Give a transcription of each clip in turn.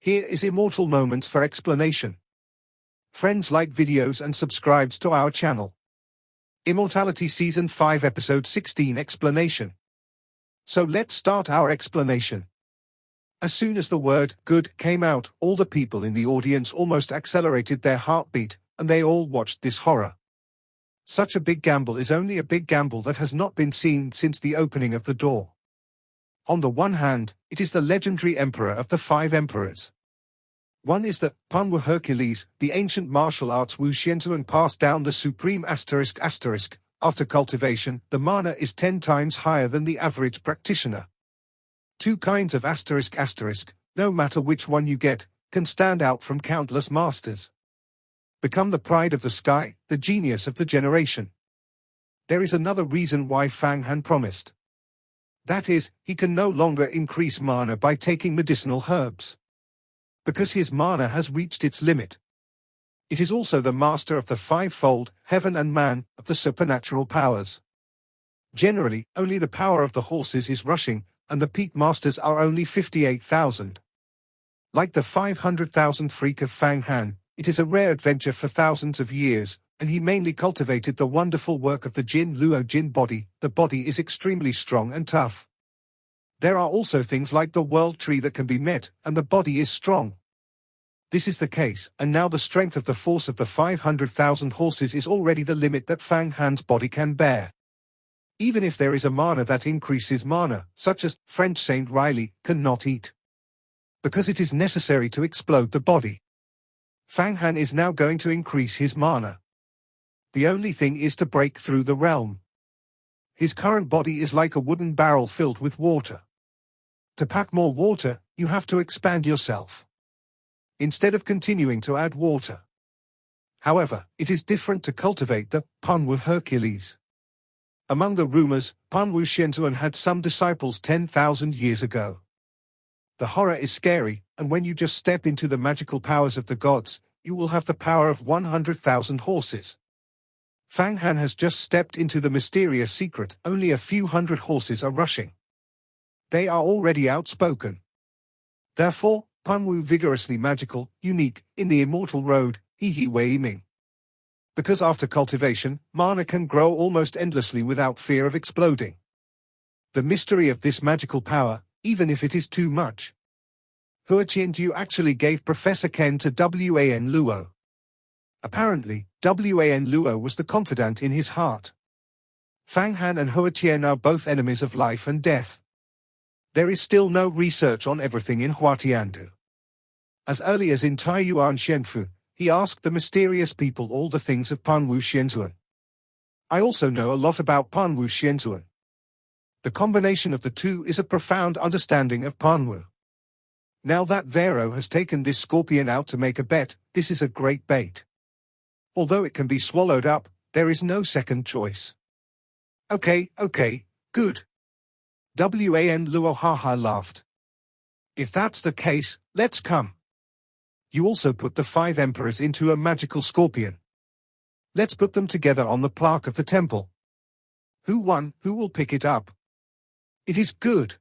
Here is Immortal Moments for explanation. Friends, like videos and subscribes to our channel. Immortality Season 5 Episode 16 Explanation. So let's start our explanation. As soon as the word "good" came out, all the people in the audience almost accelerated their heartbeat, and they all watched this horror. Such a big gamble is only a big gamble that has not been seen since the opening of the door. On the one hand, it is the legendary emperor of the 5 emperors. One is the Panwu Hercules, the ancient martial arts Wu Xianzuan passed down the supreme ***. After cultivation, the mana is 10 times higher than the average practitioner. 2 kinds of ***, no matter which one you get, can stand out from countless masters. Become the pride of the sky, the genius of the generation. There is another reason why Fang Han promised. That is, he can no longer increase mana by taking medicinal herbs. Because his mana has reached its limit. It is also the master of the 5-fold, heaven and man, of the supernatural powers. Generally, only the power of the horses is rushing, and the peak masters are only 58,000. Like the 500,000 freak of Fang Han, it is a rare adventure for thousands of years, and he mainly cultivated the wonderful work of the Jin Luo Jin body. The body is extremely strong and tough. There are also things like the world tree that can be met, and the body is strong. This is the case, and now the strength of the force of the 500,000 horses is already the limit that Fang Han's body can bear. Even if there is a mana that increases mana, such as French Saint Riley cannot eat. Because it is necessary to explode the body. Fang Han is now going to increase his mana. The only thing is to break through the realm. His current body is like a wooden barrel filled with water. To pack more water, you have to expand yourself. Instead of continuing to add water. However, it is different to cultivate the Panwu Hercules. Among the rumors, Panwu Xianzuan had some disciples 10,000 years ago. The horror is scary, and when you just step into the magical powers of the gods, you will have the power of 100,000 horses. Fang Han has just stepped into the mysterious secret. Only a few hundred horses are rushing. They are already outspoken. Therefore, Panwu vigorously magical, unique, in the immortal road, He Wei Ming. Because after cultivation, mana can grow almost endlessly without fear of exploding. The mystery of this magical power, even if it is too much. Huaqian Du actually gave Professor Ken to Wan Luo. Apparently, Wan Luo was the confidant in his heart. Fang Han and Huaqian are both enemies of life and death. There is still no research on everything in Huatiandu. As early as in Taiyuan Xianfu, he asked the mysterious people all the things of Panwu Xianzuan. I also know a lot about Panwu Xianzuan. The combination of the two is a profound understanding of Panwu. Now that Vero has taken this scorpion out to make a bet, this is a great bait. Although it can be swallowed up, there is no second choice. Okay, good. Wan Luo haha laughed. If that's the case, let's come. You also put the 5 emperors into a magical scorpion. Let's put them together on the plaque of the temple. Who won? Who will pick it up? It is good.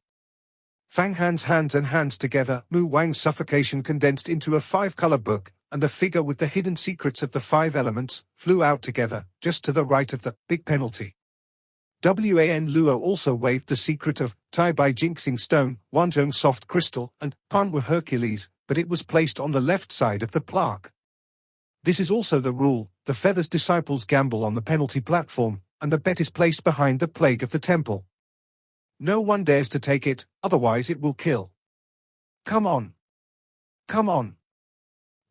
Fang Han's hands and hands together, Mu Wang's suffocation condensed into a 5-color book, and the figure with the hidden secrets of the 5 elements flew out together, just to the right of the big penalty. Wan Luo also waved the secret of Tai Bai Jinxing Stone, Wanzhong Soft Crystal, and Panwu Hercules, but it was placed on the left side of the plaque. This is also the rule: the feathers disciples gamble on the penalty platform, and the bet is placed behind the plague of the temple. No one dares to take it, otherwise it will kill. Come on. Wan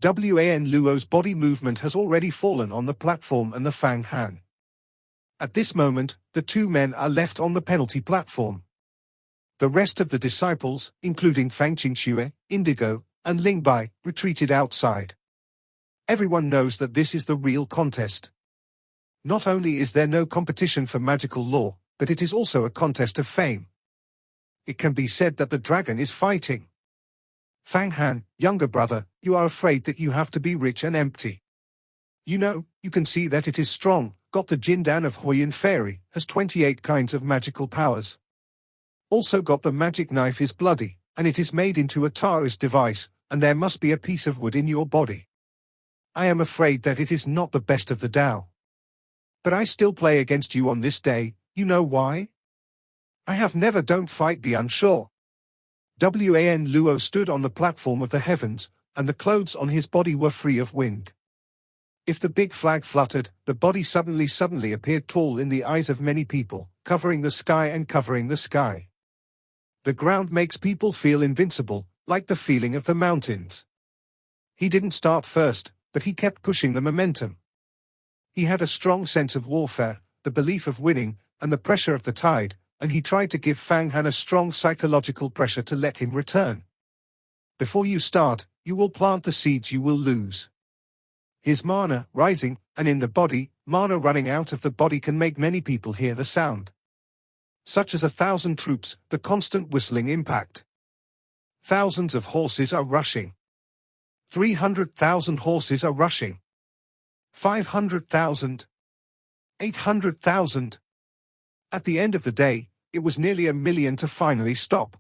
Luo's body movement has already fallen on the platform and the Fang Han. At this moment, the 2 men are left on the penalty platform. The rest of the disciples, including Fang Qingxue, Indigo, and Ling Bai, retreated outside. Everyone knows that this is the real contest. Not only is there no competition for magical law, but it is also a contest of fame. It can be said that the dragon is fighting. Fang Han, younger brother, you are afraid that you have to be rich and empty. You know, you can see that it is strong, got the Jindan of Huayan Fairy, has 28 kinds of magical powers. Also got the magic knife is bloody, and it is made into a Taoist device, and there must be a piece of wood in your body. I am afraid that it is not the best of the Tao. But I still play against you on this day, you know why? I have never don't fight the unsure. Wan Luo stood on the platform of the heavens, and the clothes on his body were free of wind. If the big flag fluttered, the body suddenly appeared tall in the eyes of many people, covering the sky and covering the sky. The ground makes people feel invincible, like the feeling of the mountains. He didn't start first, but he kept pushing the momentum. He had a strong sense of warfare, the belief of winning, and the pressure of the tide, and he tried to give Fang Han a strong psychological pressure to let him return. Before you start, you will plant the seeds you will lose. His mana rising, and in the body, mana running out of the body can make many people hear the sound. Such as 1,000 troops, the constant whistling impact. Thousands of horses are rushing. 300,000 horses are rushing. 500,000. 800,000. At the end of the day, it was nearly 1,000,000 to finally stop.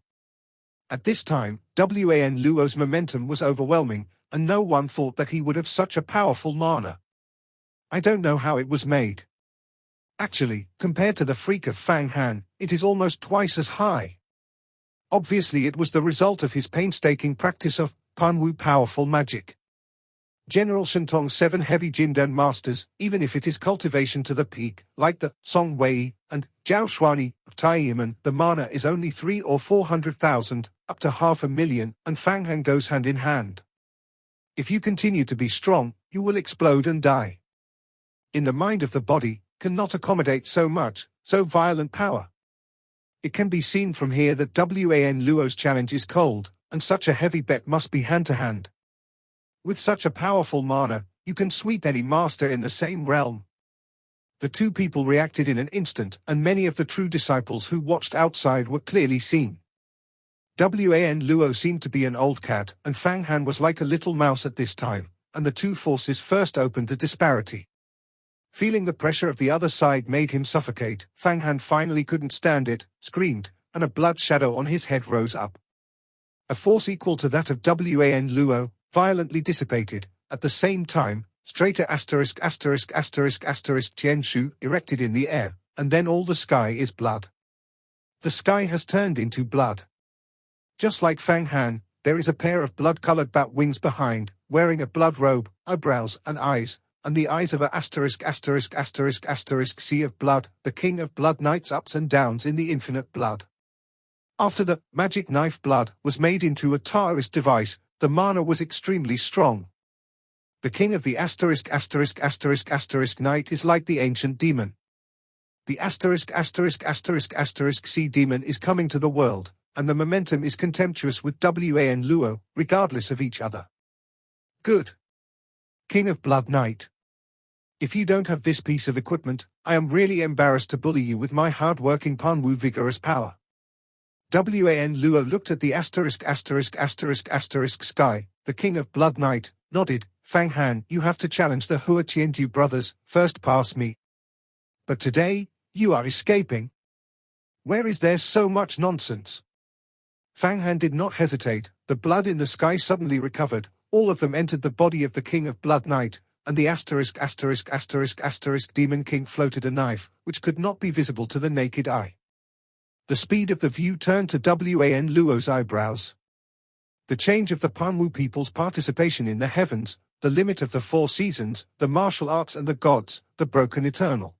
At this time, Wan Luo's momentum was overwhelming, and no one thought that he would have such a powerful mana. I don't know how it was made. Actually, compared to the freak of Fang Han, it is almost twice as high. Obviously it was the result of his painstaking practice of Panwu powerful magic. General Shentong's 7 heavy Jindan masters, even if it is cultivation to the peak, like the Song Wei and Jiao Shuani of Taiyiman, the mana is only 300,000 or 400,000, up to 500,000, and Fang Han goes hand in hand. If you continue to be strong, you will explode and die. In the mind of the body, cannot accommodate so much, so violent power. It can be seen from here that Wan Luo's challenge is cold, and such a heavy bet must be hand-to-hand. With such a powerful mana, you can sweep any master in the same realm. The two people reacted in an instant, and many of the true disciples who watched outside were clearly seen. Wan Luo seemed to be an old cat, and Fang Han was like a little mouse at this time, and the two forces first opened the disparity. Feeling the pressure of the other side made him suffocate, Fang Han finally couldn't stand it, screamed, and a blood shadow on his head rose up. A force equal to that of Wan Luo, violently dissipated. At the same time, straighter Tianshu erected in the air, and then all the sky is blood. The sky has turned into blood. Just like Fang Han, there is a pair of blood-colored bat wings behind, wearing a blood robe, eyebrows and eyes, and the eyes of a sea of blood, the king of blood knights ups and downs in the infinite blood. After the magic knife blood was made into a Taoist device, the mana was extremely strong. The king of the knight is like the ancient demon. The sea demon is coming to the world, and the momentum is contemptuous with Wan Luo, regardless of each other. Good. King of Blood Knight. If you don't have this piece of equipment, I am really embarrassed to bully you with my hard-working Panwu vigorous power. Wan Luo looked at the sky, the King of Blood Knight, nodded. Fang Han, you have to challenge the Hua Qiandu brothers, first pass me. But today, you are escaping. Where is there so much nonsense? Fang Han did not hesitate, the blood in the sky suddenly recovered, all of them entered the body of the King of Blood Knight, and the Demon King floated a knife, which could not be visible to the naked eye. The speed of the view turned to Wan Luo's eyebrows. The change of the Panwu people's participation in the heavens, the limit of the 4 seasons, the martial arts and the gods, the broken eternal.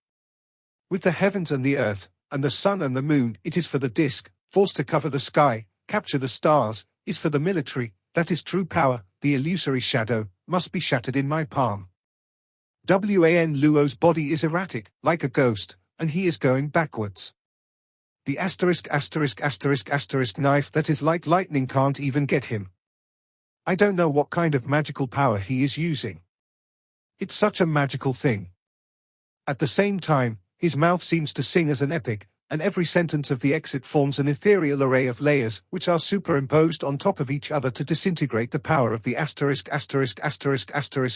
With the heavens and the earth, and the sun and the moon, it is for the disk, force to cover the sky, capture the stars, is for the military, that is true power, the illusory shadow, must be shattered in my palm. Wan Luo's body is erratic, like a ghost, and he is going backwards. The knife that is like lightning can't even get him. I don't know what kind of magical power he is using. It's such a magical thing. At the same time, his mouth seems to sing as an epic, and every sentence of the exit forms an ethereal array of layers which are superimposed on top of each other to disintegrate the power of the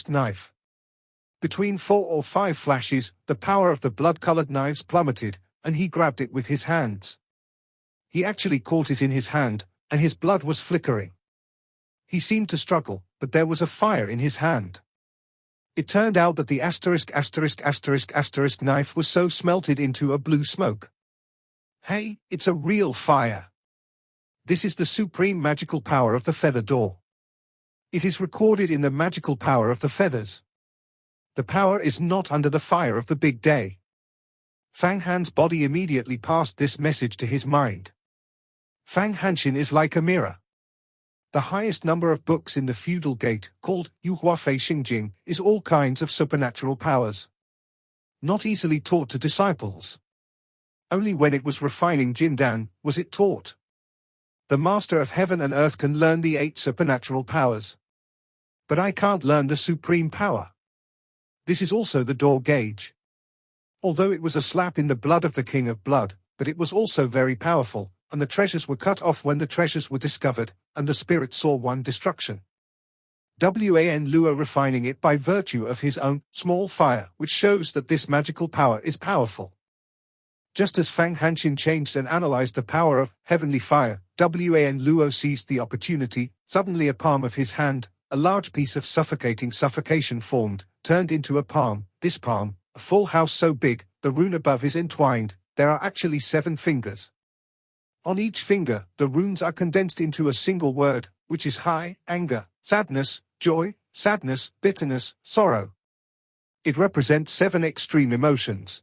knife. Between 4 or 5 flashes, the power of the blood-colored knives plummeted, and he grabbed it with his hands. He actually caught it in his hand, and his blood was flickering. He seemed to struggle, but there was a fire in his hand. It turned out that the ***** knife was so smelted into a blue smoke. Hey, it's a real fire. This is the supreme magical power of the feather door. It is recorded in the magical power of the feathers. The power is not under the fire of the big day. Fang Han's body immediately passed this message to his mind. Fang Hanshin is like a mirror. The highest number of books in the feudal gate, called Yu Hua Fei Xingjing, is all kinds of supernatural powers. Not easily taught to disciples. Only when it was refining Jindan was it taught. The master of heaven and earth can learn the 8 supernatural powers. But I can't learn the supreme power. This is also the door gauge. Although it was a slap in the blood of the king of blood, but it was also very powerful, and the treasures were cut off when the treasures were discovered, and the spirit saw one destruction. Wan Lua refining it by virtue of his own small fire, which shows that this magical power is powerful. Just as Fang Hanshin changed and analyzed the power of heavenly fire, Wan Luo seized the opportunity. Suddenly a palm of his hand, a large piece of suffocation formed, turned into a palm. This palm, a full house so big, the rune above is entwined. There are actually 7 fingers. On each finger, the runes are condensed into a single word, which is high, anger, sadness, joy, sadness, bitterness, sorrow. It represents 7 extreme emotions.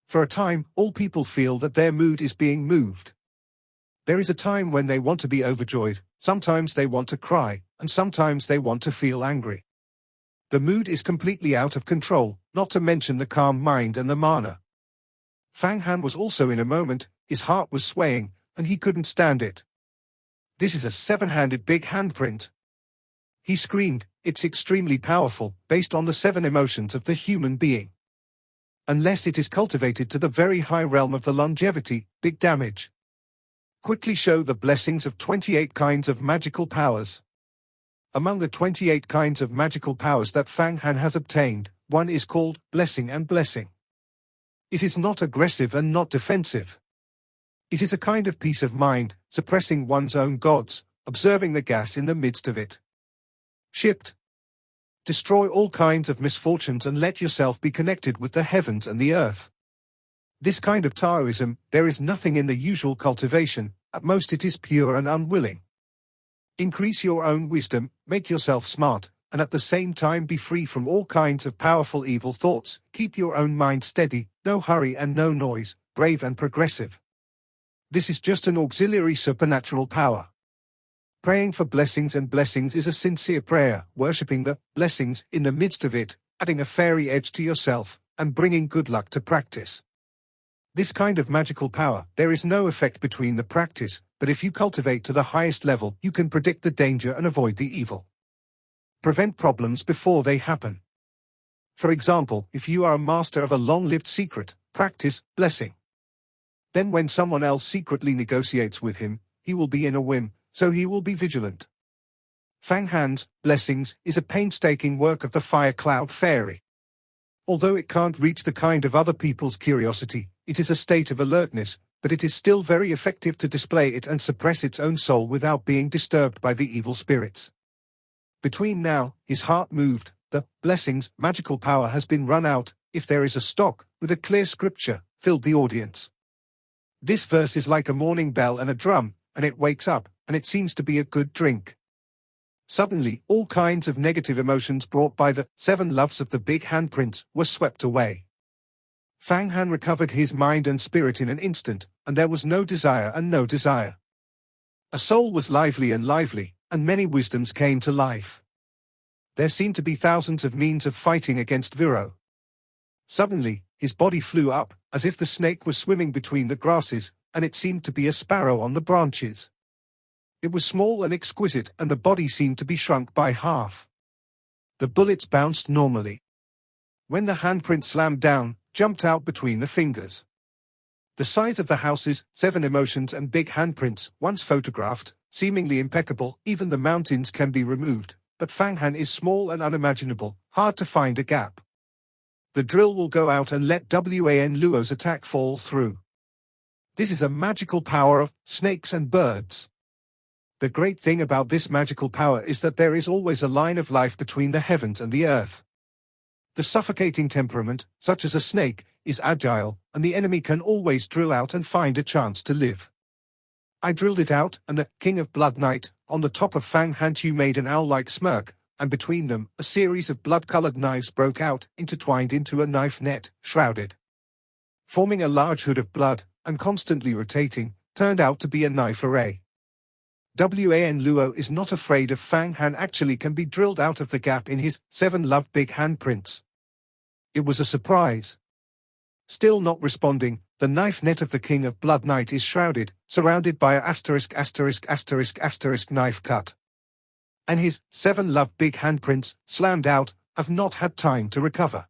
For a time, all people feel that their mood is being moved. There is a time when they want to be overjoyed, sometimes they want to cry, and sometimes they want to feel angry. The mood is completely out of control, not to mention the calm mind and the mana. Fang Han was also in a moment, his heart was swaying, and he couldn't stand it. This is a 7-handed big handprint. He screamed, it's extremely powerful, based on the 7 emotions of the human being. Unless it is cultivated to the very high realm of the longevity, big damage. Quickly show the blessings of 28 kinds of magical powers. Among the 28 kinds of magical powers that Fang Han has obtained, one is called blessing and blessing. It is not aggressive and not defensive. It is a kind of peace of mind, suppressing one's own gods, observing the gas in the midst of it. Shipped. Destroy all kinds of misfortunes and let yourself be connected with the heavens and the earth. This kind of Taoism, there is nothing in the usual cultivation, at most it is pure and unwilling. Increase your own wisdom, make yourself smart, and at the same time be free from all kinds of powerful evil thoughts. Keep your own mind steady, no hurry and no noise, brave and progressive. This is just an auxiliary supernatural power. Praying for blessings and blessings is a sincere prayer, worshipping the blessings in the midst of it, adding a fairy edge to yourself, and bringing good luck to practice. This kind of magical power, there is no effect between the practice, but if you cultivate to the highest level, you can predict the danger and avoid the evil. Prevent problems before they happen. For example, if you are a master of a long-lived secret, practice blessing. Then when someone else secretly negotiates with him, he will be in a whim, so he will be vigilant. Fang Han's blessings is a painstaking work of the fire cloud fairy. Although it can't reach the kind of other people's curiosity, it is a state of alertness, but it is still very effective to display it and suppress its own soul without being disturbed by the evil spirits. Between now, his heart moved, the blessings magical power has been run out, if there is a stock, with a clear scripture, filled the audience. This verse is like a morning bell and a drum, and it wakes up, and it seems to be a good drink. Suddenly, all kinds of negative emotions brought by the 7 loves of the big handprints were swept away. Fang Han recovered his mind and spirit in an instant, and there was no desire and no desire. A soul was lively, and many wisdoms came to life. There seemed to be thousands of means of fighting against Viro. Suddenly, his body flew up, as if the snake was swimming between the grasses, and it seemed to be a sparrow on the branches. It was small and exquisite, and the body seemed to be shrunk by half. The bullets bounced normally. When the handprint slammed down, jumped out between the fingers. The size of the houses, 7 emotions and big handprints, once photographed, seemingly impeccable, even the mountains can be removed, but Fang Han is small and unimaginable, hard to find a gap. The drill will go out and let Wan Luo's attack fall through. This is a magical power of snakes and birds. The great thing about this magical power is that there is always a line of life between the heavens and the earth. The suffocating temperament, such as a snake, is agile, and the enemy can always drill out and find a chance to live. I drilled it out, and the King of Blood Knight, on the top of Fang Hantu made an owl-like smirk, and between them, a series of blood-colored knives broke out, intertwined into a knife net, shrouded. Forming a large hood of blood, and constantly rotating, turned out to be a knife array. Wan Luo is not afraid of Fang Han actually can be drilled out of the gap in his 7 Love Big handprints. It was a surprise. Still not responding, the knife net of the King of Blood Knight is shrouded, surrounded by a ****** knife cut. And his 7 Love Big handprints, slammed out, have not had time to recover.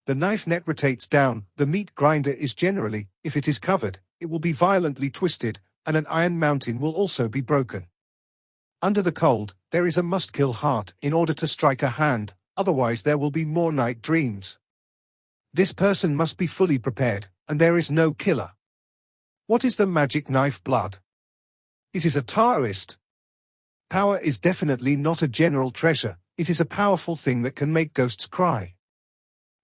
The knife net rotates down, the meat grinder is generally, if it is covered, it will be violently twisted, and an iron mountain will also be broken. Under the cold, there is a must-kill heart in order to strike a hand, otherwise there will be more night dreams. This person must be fully prepared, and there is no killer. What is the magic knife blood? It is a Taoist. Power is definitely not a general treasure, it is a powerful thing that can make ghosts cry.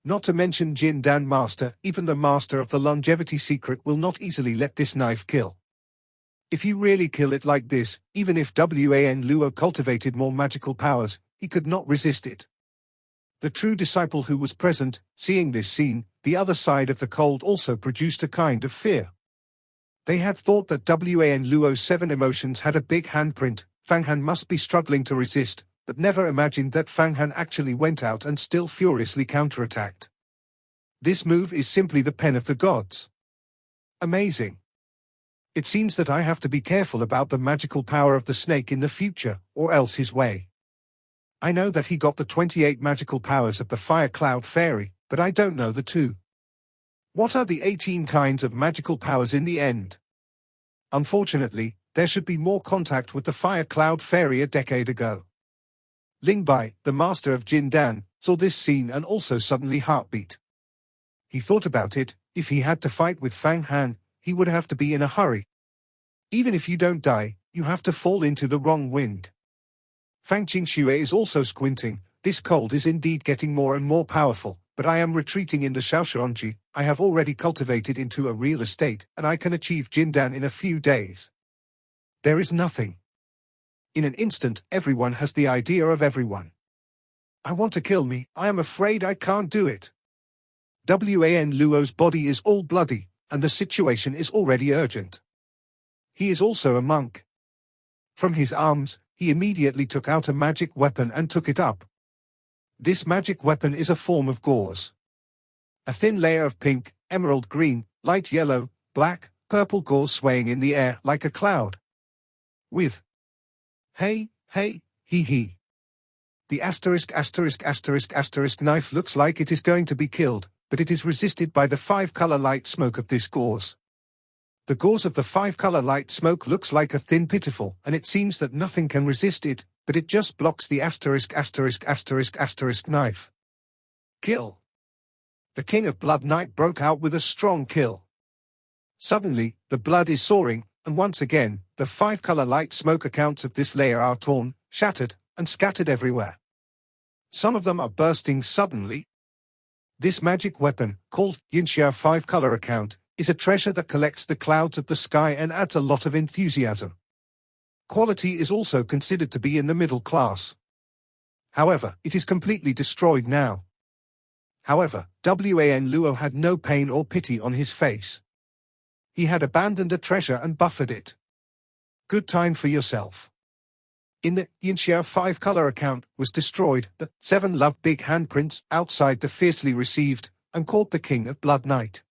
Not to mention Jin Dan Master, even the master of the longevity secret will not easily let this knife kill. If you really kill it like this, even if Wan Luo cultivated more magical powers, he could not resist it. The true disciple who was present, seeing this scene, the other side of the cold also produced a kind of fear. They had thought that Wan Luo's 7 emotions had a big handprint, Fang Han must be struggling to resist, but never imagined that Fang Han actually went out and still furiously counterattacked. This move is simply the pen of the gods. Amazing. It seems that I have to be careful about the magical power of the snake in the future, or else his way. I know that he got the 28 magical powers of the Fire Cloud Fairy, but I don't know the 2. What are the 18 kinds of magical powers in the end? Unfortunately, there should be more contact with the Fire Cloud Fairy a decade ago. Ling Bai, the master of Jin Dan, saw this scene and also suddenly heartbeat. He thought about it, if he had to fight with Fang Han, he would have to be in a hurry. Even if you don't die, you have to fall into the wrong wind. Fang Qingxue is also squinting, this cold is indeed getting more and more powerful, but I am retreating in the Shaoshuanji, I have already cultivated into a real estate, and I can achieve Jindan in a few days. There is nothing. In an instant, everyone has the idea of everyone. I want to kill me, I am afraid I can't do it. Wan Luo's body is all bloody, and the situation is already urgent. He is also a monk. From his arms, he immediately took out a magic weapon and took it up. This magic weapon is a form of gauze. A thin layer of pink, emerald green, light yellow, black, purple gauze swaying in the air like a cloud. With hey, hee hee. The ***** knife looks like it is going to be killed, but it is resisted by the 5-color light smoke of this gauze. The gauze of the 5-color light smoke looks like a thin pitiful, and it seems that nothing can resist it, but it just blocks the ***** knife. Kill. The King of Blood Knight broke out with a strong kill. Suddenly, the blood is soaring, and once again, the 5-color light smoke accounts of this layer are torn, shattered, and scattered everywhere. Some of them are bursting suddenly. This magic weapon, called Yinxia 5-color account, is a treasure that collects the clouds of the sky and adds a lot of enthusiasm. Quality is also considered to be in the middle class. However, it is completely destroyed now. However, Wan Luo had no pain or pity on his face. He had abandoned a treasure and buffered it. Good time for yourself. In the Yinxia 5-color account was destroyed, the 7 love big handprints outside the fiercely received, and caught the King of Blood Knight.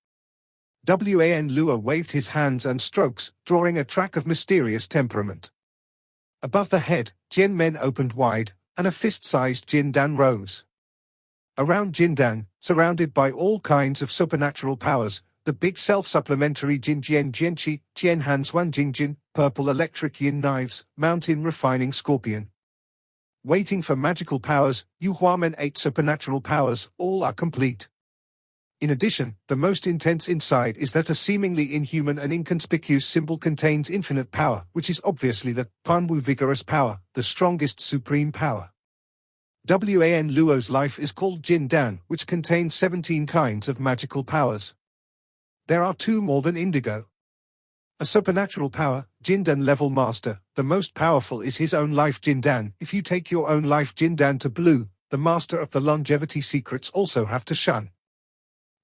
Wan Luo waved his hands and strokes, drawing a track of mysterious temperament. Above the head, Jian Men opened wide, and a fist-sized Jindan rose. Around Jindan, surrounded by all kinds of supernatural powers, the big self-supplementary Jin Jian Jianqi, Jian Han Xuan Jingjin, purple electric yin knives, mountain refining scorpion. Waiting for magical powers, Yu Huamen 8 supernatural powers, all are complete. In addition, the most intense insight is that a seemingly inhuman and inconspicuous symbol contains infinite power, which is obviously the Panwu vigorous power, the strongest supreme power. Wan Luo's life is called Jin Dan, which contains 17 kinds of magical powers. There are 2 more than indigo. A supernatural power, Jindan level master, the most powerful is his own life Jindan. If you take your own life Jindan to blue, the master of the longevity secrets also have to shun.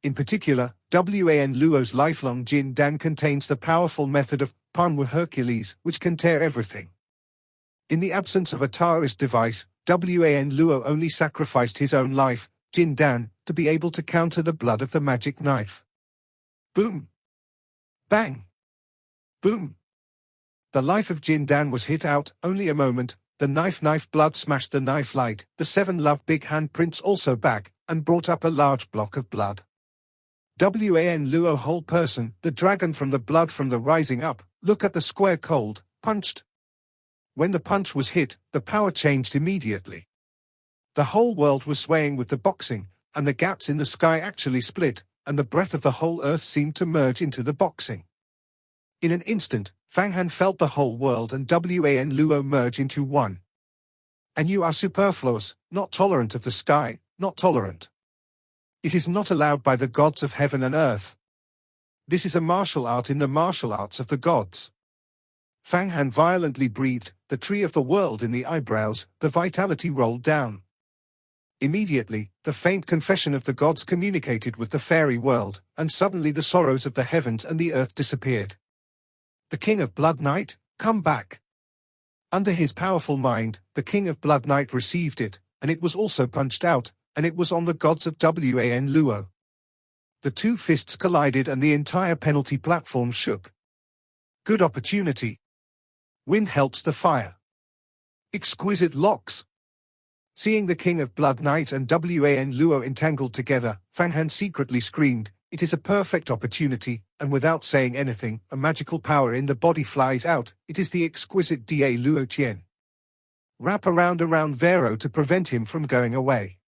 In particular, Wan Luo's lifelong Jindan contains the powerful method of Panwu Hercules, which can tear everything. In the absence of a Taoist device, Wan Luo only sacrificed his own life, Jindan, to be able to counter the blood of the magic knife. Boom! Bang! Boom! The life of Jindan was hit out, only a moment. The knife blood smashed the knife light. The 7 love big handprints also back, and brought up a large block of blood. Wan Luo whole person, the dragon from the blood from the rising up, look at the square cold, punched. When the punch was hit, the power changed immediately. The whole world was swaying with the boxing, and the gaps in the sky actually split, and the breath of the whole earth seemed to merge into the boxing. In an instant, Fang Han felt the whole world and Wan Luo merge into one. And you are superfluous, not tolerant of the sky, not tolerant. It is not allowed by the gods of heaven and earth. This is a martial art in the martial arts of the gods. Fang Han violently breathed, the tree of the world in the eyebrows, the vitality rolled down. Immediately, the faint confession of the gods communicated with the fairy world, and suddenly the sorrows of the heavens and the earth disappeared. The King of Blood Knight, come back. Under his powerful mind, the King of Blood Knight received it, and it was also punched out, and it was on the gods of Wan Luo. The 2 fists collided and the entire penalty platform shook. Good opportunity. Wind helps the fire. Exquisite locks. Seeing the King of Blood Knight and Wan Luo entangled together, Fang Han secretly screamed, "It is a perfect opportunity," and without saying anything, a magical power in the body flies out. It is the exquisite Da Luo Qian. Wrap around Vero to prevent him from going away.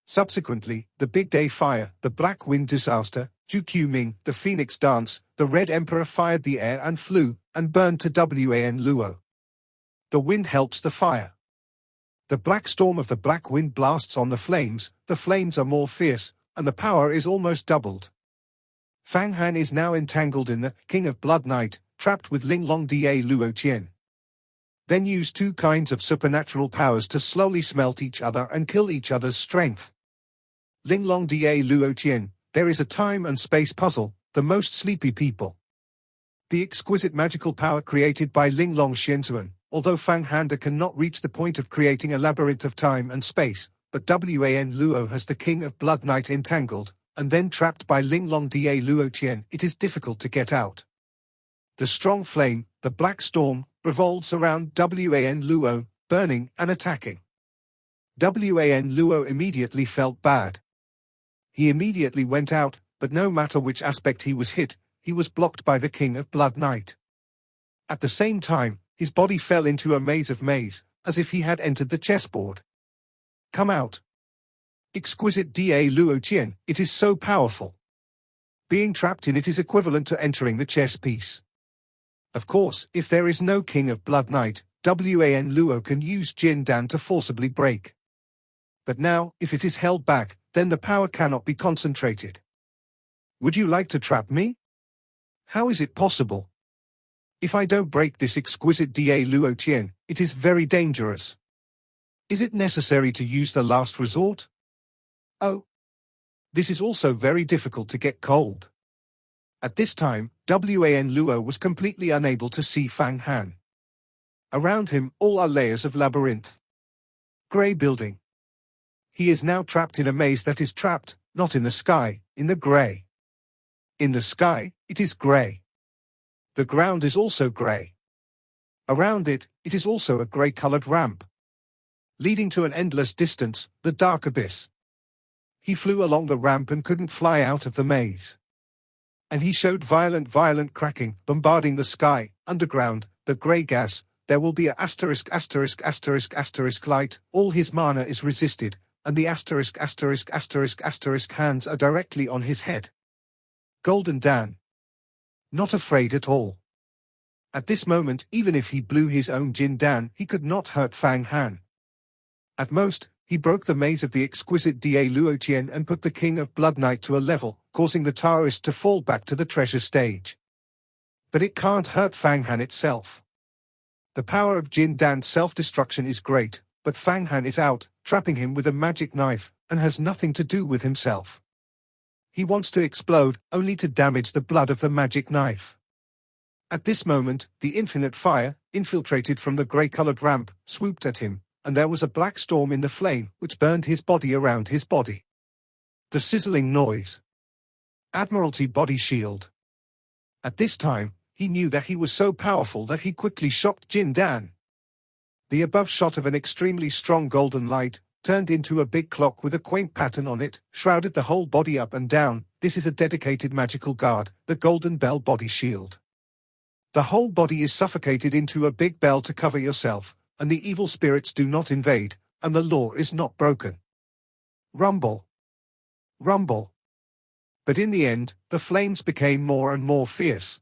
Subsequently, the Big Day Fire, the Black Wind Disaster, Ju Ming, the Phoenix Dance, the Red Emperor fired the air and flew, and burned to Wan Luo. The wind helps the fire. The black storm of the black wind blasts on the flames are more fierce, and the power is almost doubled. Fang Han is now entangled in the King of Blood Knight, trapped with Linglong Da Luo Qian. Then use 2 kinds of supernatural powers to slowly smelt each other and kill each other's strength. Linglong Da Luo Qian, there is a time and space puzzle, the most sleepy people. The exquisite magical power created by Linglong Xianzuan, although Fang Han cannot reach the point of creating a labyrinth of time and space, but Wan Luo has the King of Blood Knight entangled, and then trapped by Linglong Da Luo Qian, it is difficult to get out. The strong flame, the black storm, revolves around Wan Luo, burning and attacking. Wan Luo immediately felt bad. He immediately went out, but no matter which aspect he was hit, he was blocked by the King of Blood Knight. At the same time, his body fell into a maze of maze, as if he had entered the chessboard. Come out. Exquisite Da Luo Qian, it is so powerful. Being trapped in it is equivalent to entering the chess piece. Of course, if there is no King of Blood Knight, Wan Luo can use Jin Dan to forcibly break. But now, if it is held back, then the power cannot be concentrated. Would you like to trap me? How is it possible? If I don't break this exquisite Da Luo Qian, it is very dangerous. Is it necessary to use the last resort? Oh. This is also very difficult to get cold. At this time, Wan Luo was completely unable to see Fang Han. Around him, all are layers of labyrinth. Grey building. He is now trapped in a maze that is trapped, not in the sky, in the grey. In the sky, it is grey. The ground is also grey. Around it, it is also a grey-colored ramp, leading to an endless distance, the dark abyss. He flew along the ramp and couldn't fly out of the maze. And he showed violent cracking, bombarding the sky, underground, the grey gas. There will be a ***** light. All his mana is resisted, and the hands are directly on his head. Golden Dan. Not afraid at all. At this moment, even if he blew his own Jin Dan, he could not hurt Fang Han. At most, he broke the maze of the exquisite Da Luoqian and put the King of Blood Knight to a level, causing the Taoist to fall back to the treasure stage. But it can't hurt Fang Han itself. The power of Jin Dan's self-destruction is great, but Fang Han is out, trapping him with a magic knife, and has nothing to do with himself. He wants to explode, only to damage the blood of the magic knife. At this moment, the infinite fire, infiltrated from the grey-colored ramp, swooped at him, and there was a black storm in the flame, which burned his body around his body. The sizzling noise. Admiralty body shield. At this time, he knew that he was so powerful that he quickly shocked Jin Dan. The above shot of an extremely strong golden light, turned into a big clock with a quaint pattern on it, shrouded the whole body up and down. This is a dedicated magical guard, the Golden Bell body shield. The whole body is suffocated into a big bell to cover yourself, and the evil spirits do not invade, and the law is not broken. Rumble. Rumble. But in the end, the flames became more and more fierce.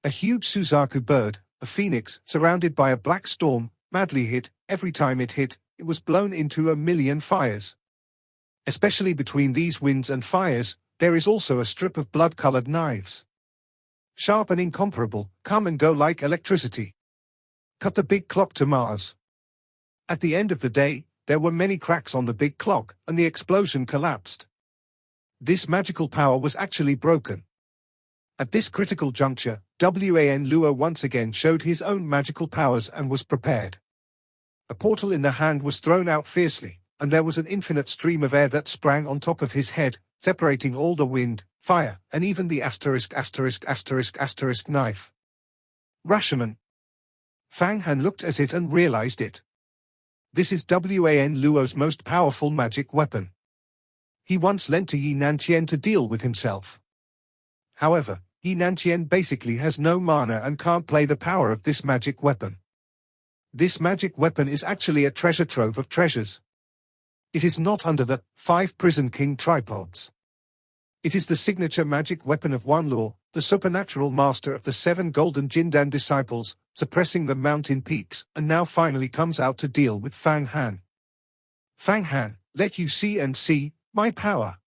A huge Suzaku bird, a phoenix, surrounded by a black storm, madly hit. Every time it hit, it was blown into a million fires. Especially between these winds and fires, there is also a strip of blood-colored knives. Sharp and incomparable, come and go like electricity. Cut the big clock to Mars. At the end of the day, there were many cracks on the big clock, and the explosion collapsed. This magical power was actually broken. At this critical juncture, Wan Luo once again showed his own magical powers and was prepared. A portal in the hand was thrown out fiercely, and there was an infinite stream of air that sprang on top of his head, separating all the wind, fire, and even the knife. Rashomon. Fang Han looked at it and realized it. This is Wan Luo's most powerful magic weapon. He once lent to Yi Nanqian to deal with himself. However, Yi Nanqian basically has no mana and can't play the power of this magic weapon. This magic weapon is actually a treasure trove of treasures. It is not under the 5 Prison King tripods. It is the signature magic weapon of Wan Luo, the supernatural master of the 7 golden Jindan disciples, suppressing the mountain peaks, and now finally comes out to deal with Fang Han. Fang Han, let you see my power.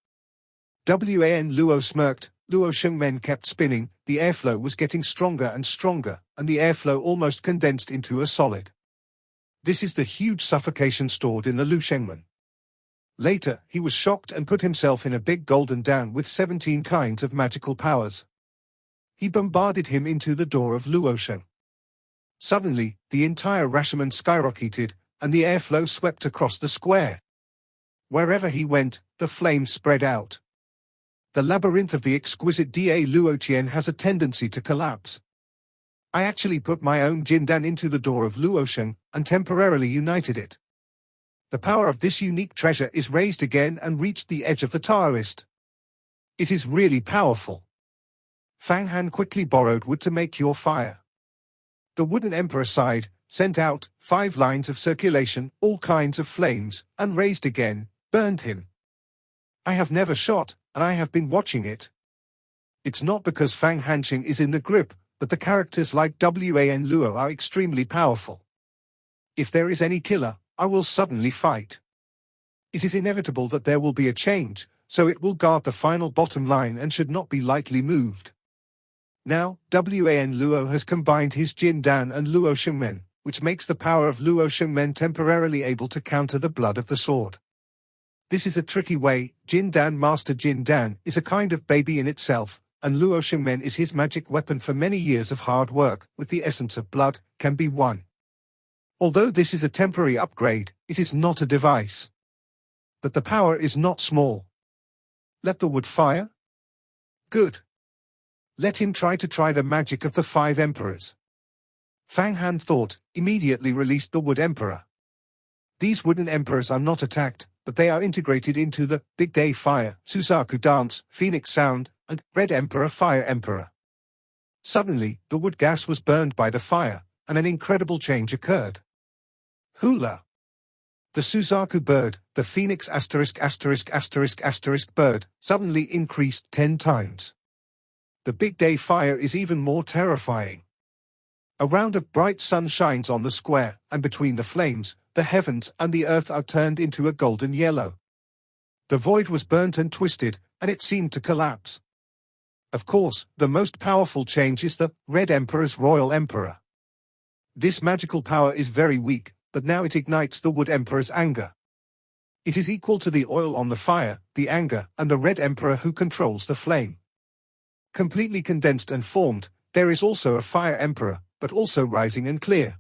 Wan Luo smirked. Luo Shengmen kept spinning. The airflow was getting stronger and stronger, and the airflow almost condensed into a solid. This is the huge suffocation stored in the Lu Shengmen. Later, he was shocked and put himself in a big golden Dan with 17 kinds of magical powers. He bombarded him into the door of Luosheng. Suddenly, the entire Rashomon skyrocketed, and the airflow swept across the square. Wherever he went, the flames spread out. The labyrinth of the exquisite Da Luoqian has a tendency to collapse. I actually put my own Jindan into the door of Luosheng, and temporarily united it. The power of this unique treasure is raised again and reached the edge of the Taoist. It is really powerful. Fang Han quickly borrowed wood to make your fire. The wooden emperor sighed, sent out 5 lines of circulation, all kinds of flames, and raised again, burned him. I have never shot, and I have been watching it. It's not because Fang Hanqing is in the grip, but the characters like Wan Luo are extremely powerful. If there is any killer, I will suddenly fight. It is inevitable that there will be a change, so it will guard the final bottom line and should not be lightly moved. Now, Wan Luo has combined his Jindan and Luo Shengmen, which makes the power of Luo Shengmen temporarily able to counter the blood of the sword. This is a tricky way. Jindan Master Jindan is a kind of baby in itself, and Luo Shengmen is his magic weapon for many years of hard work, with the essence of blood, can be won. Although this is a temporary upgrade, it is not a device. But the power is not small. Let the wood fire? Good. Let him try the magic of the 5 emperors. Fang Han thought, immediately released the wood emperor. These wooden emperors are not attacked, but they are integrated into the Big Day Fire, Suzaku Dance, Phoenix Sound, and Red Emperor Fire Emperor. Suddenly, the wood gas was burned by the fire, and an incredible change occurred. Hula! The Suzaku bird, the phoenix bird, suddenly increased 10 times. The big day fire is even more terrifying. A round of bright sun shines on the square, and between the flames, the heavens and the earth are turned into a golden yellow. The void was burnt and twisted, and it seemed to collapse. Of course, the most powerful change is the Red Emperor's Royal Emperor. This magical power is very weak, but now it ignites the Wood Emperor's anger. It is equal to the oil on the fire, the anger, and the Red Emperor who controls the flame. Completely condensed and formed, there is also a Fire Emperor, but also rising and clear.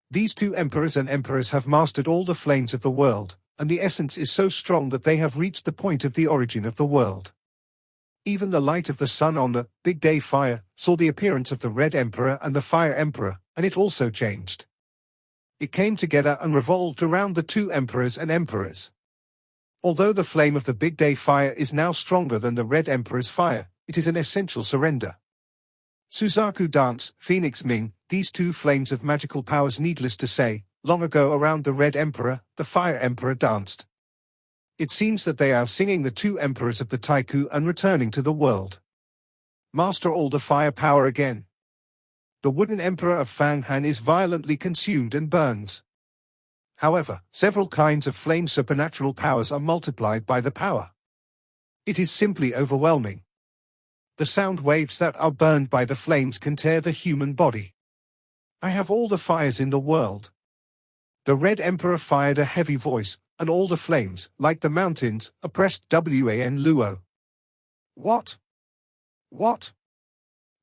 These two emperors and emperors have mastered all the flames of the world, and the essence is so strong that they have reached the point of the origin of the world. Even the light of the sun on the big day fire saw the appearance of the Red Emperor and the Fire Emperor, and it also changed. It came together and revolved around the two emperors and emperors. Although the flame of the big day fire is now stronger than the Red Emperor's fire, it is an essential surrender. Suzaku dance, Phoenix Ming, these two flames of magical powers, needless to say, long ago around the Red Emperor, the Fire Emperor danced. It seems that they are singing the two emperors of the Taiku and returning to the world. Master all the fire power again. The wooden emperor of Fang Han is violently consumed and burns. However, several kinds of flame supernatural powers are multiplied by the power. It is simply overwhelming. The sound waves that are burned by the flames can tear the human body. I have all the fires in the world. The Red Emperor fired a heavy voice, and all the flames, like the mountains, oppressed Wan Luo. What? What?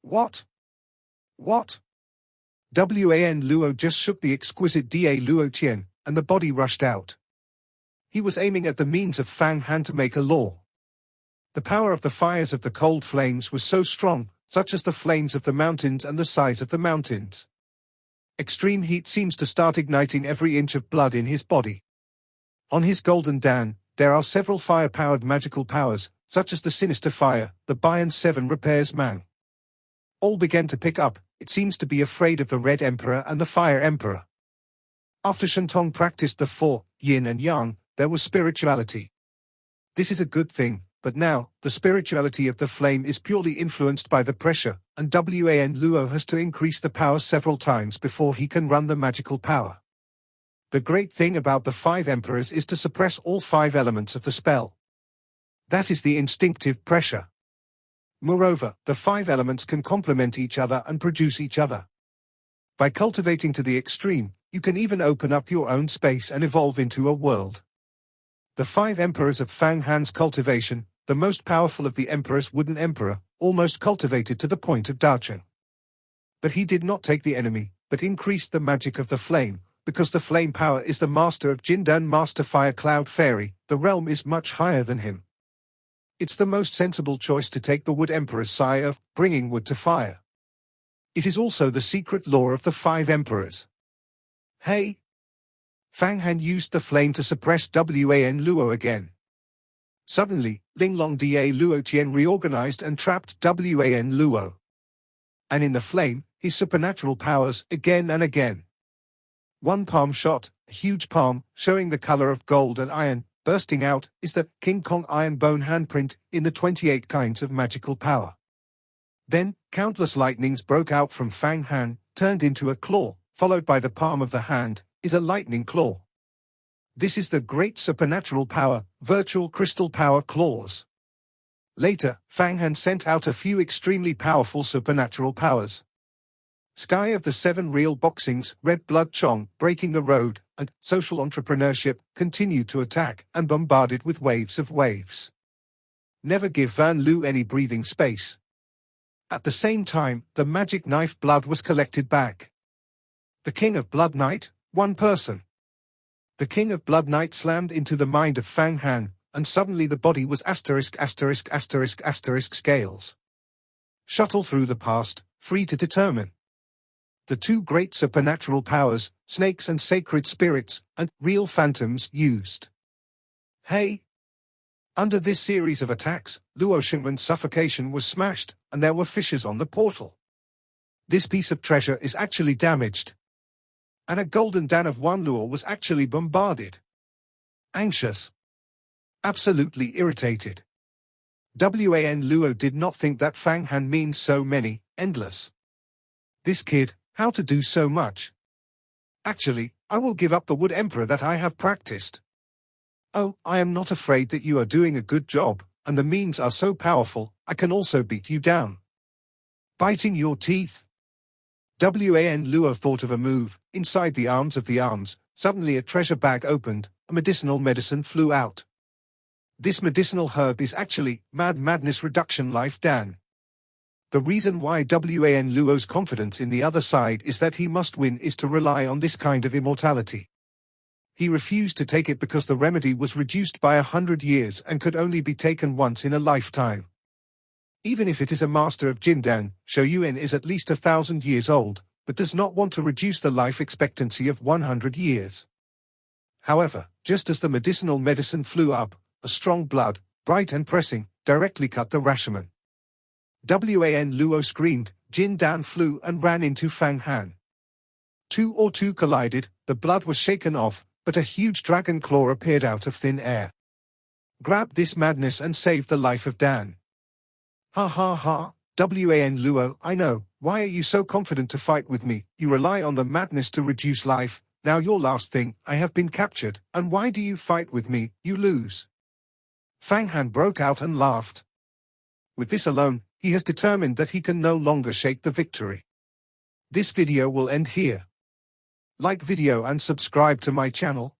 What? What? Wan Luo just shook the exquisite Da Luo Qian, and the body rushed out. He was aiming at the means of Fang Han to make a law. The power of the fires of the cold flames was so strong, such as the flames of the mountains and the size of the mountains. Extreme heat seems to start igniting every inch of blood in his body. On his golden Dan, there are several fire-powered magical powers, such as the Sinister Fire, the Bayan 7 Repairs Man. All began to pick up. It seems to be afraid of the Red Emperor and the Fire Emperor. After Shentong practiced the four, yin and yang, there was spirituality. This is a good thing, but now, the spirituality of the flame is purely influenced by the pressure, and Wan Luo has to increase the power several times before he can run the magical power. The great thing about the 5 emperors is to suppress all 5 elements of the spell. That is the instinctive pressure. Moreover, the 5 elements can complement each other and produce each other. By cultivating to the extreme, you can even open up your own space and evolve into a world. The 5 emperors of Fang Han's cultivation, the most powerful of the emperors, Wooden Emperor, almost cultivated to the point of Daocheng. But he did not take the enemy, but increased the magic of the flame, because the flame power is the master of Jindan Master Fire Cloud Fairy, the realm is much higher than him. It's the most sensible choice to take the Wood Emperor's side of bringing wood to fire. It is also the secret law of the 5 emperors. Hey! Fang Han used the flame to suppress Wan Luo again. Suddenly, Linglong Da Luo Qian reorganized and trapped Wan Luo. And in the flame, his supernatural powers again and again. One palm shot, a huge palm, showing the color of gold and iron, bursting out, is the King Kong Iron Bone handprint in the 28 kinds of magical power. Then, countless lightnings broke out from Fang Han, turned into a claw, followed by the palm of the hand, is a lightning claw. This is the great supernatural power, virtual crystal power claws. Later, Fang Han sent out a few extremely powerful supernatural powers. Sky of the 7 Real Boxings, Red Blood Chong, Breaking the Road, and Social Entrepreneurship continued to attack and bombarded with waves of waves. Never give Van Lu any breathing space. At the same time, the magic knife blood was collected back. The King of Blood Knight, one person. The King of Blood Knight slammed into the mind of Fang Han, and suddenly the body was ***** scales. Shuttle through the past, free to determine. The 2 great supernatural powers, snakes and sacred spirits, and real phantoms used. Hey! Under this series of attacks, Luo Xingwen's suffocation was smashed, and there were fissures on the portal. This piece of treasure is actually damaged. And a golden Dan of 1 Luo was actually bombarded. anxious, absolutely irritated. Wan Luo did not think that Fang Han means so many, endless. This kid, how to do so much? Actually, I will give up the Wood Emperor that I have practiced. Oh, I am not afraid that you are doing a good job, and the means are so powerful, I can also beat you down. Biting your teeth. Wan Luo thought of a move. Inside the arms of the arms, suddenly a treasure bag opened, a medicinal medicine flew out. This medicinal herb is actually madness reduction life Dan. The reason why Wan Luo's confidence in the other side is that he must win is to rely on this kind of immortality. He refused to take it because the remedy was reduced by 100 years and could only be taken once in a lifetime. Even if it is a master of Jindan, Shou Yuan is at least 1,000 years old, but does not want to reduce the life expectancy of 100 years. However, just as the medicinal medicine flew up, a strong blood, bright and pressing, directly cut the Rashomon. Wan Luo screamed, Jindan flew and ran into Fang Han. Two collided, the blood was shaken off, but a huge dragon claw appeared out of thin air. Grab this madness and save the life of Dan. Ha ha ha, Wan Luo, I know, why are you so confident to fight with me? You rely on the madness to reduce life, now your last thing, I have been captured, and why do you fight with me? You lose. Fang Han broke out and laughed. With this alone, he has determined that he can no longer shake the victory. This video will end here. Like video and subscribe to my channel.